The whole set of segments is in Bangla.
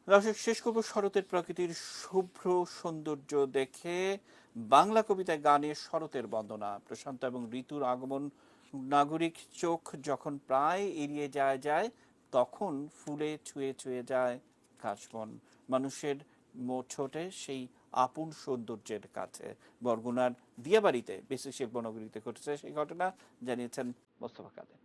দর্শক, শেষ করব শরতের প্রকৃতির শুভ্র সৌন্দর্য দেখে। বাংলা কবিতায় গানে শরতের বন্দনা, প্রশান্ত এবং ঋতুর আগমন। নাগরিক চোখ যখন প্রায় এড়িয়ে যায় তখন ফুলে ছুঁয়ে ছুঁয়ে যায় কাশবন। মানুষের ছোটে সেই আপন সৌন্দর্যের কাছে। বরগুনার দিয়াবাড়িতে বেশি শিল্পনগরীতে ঘটেছে সেই ঘটনা, জানিয়েছেন মোস্তফা কাদের।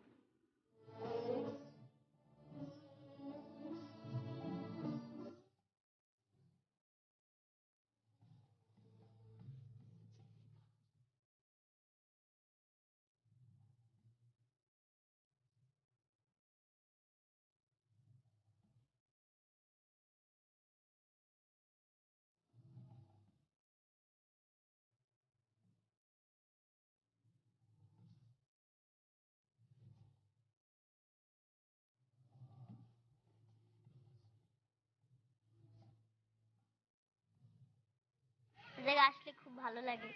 জায়গা আসলে খুব ভালো লাগে,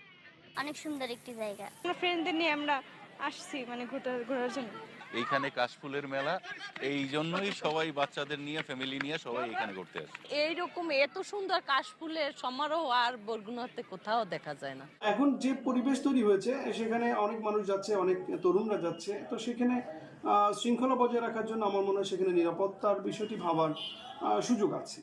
অনেক সুন্দর একটি জায়গা। আমরা ফ্রেন্ডদের নিয়ে আমরা আসছি মানে ঘোরার জন্য। এইখানে কাশফুলের মেলা, এই জন্যই সবাই বাচ্চাদের নিয়ে ফ্যামিলি নিয়ে সবাই এখানে ঘুরতে আসে। এইরকম এত সুন্দর কাশফুলের সমারোহ আর বরগুনাতে কোথাও দেখা যায় না। এখন যে পরিবেশ তৈরি হয়েছে সেখানে অনেক মানুষ যাচ্ছে, অনেক তরুণরা যাচ্ছে, তো সেখানে শৃঙ্খলা বজায় রাখার জন্য আমার মনে হয় সেখানে নিরাপত্তার বিষয়টি ভাবার সুযোগ আছে।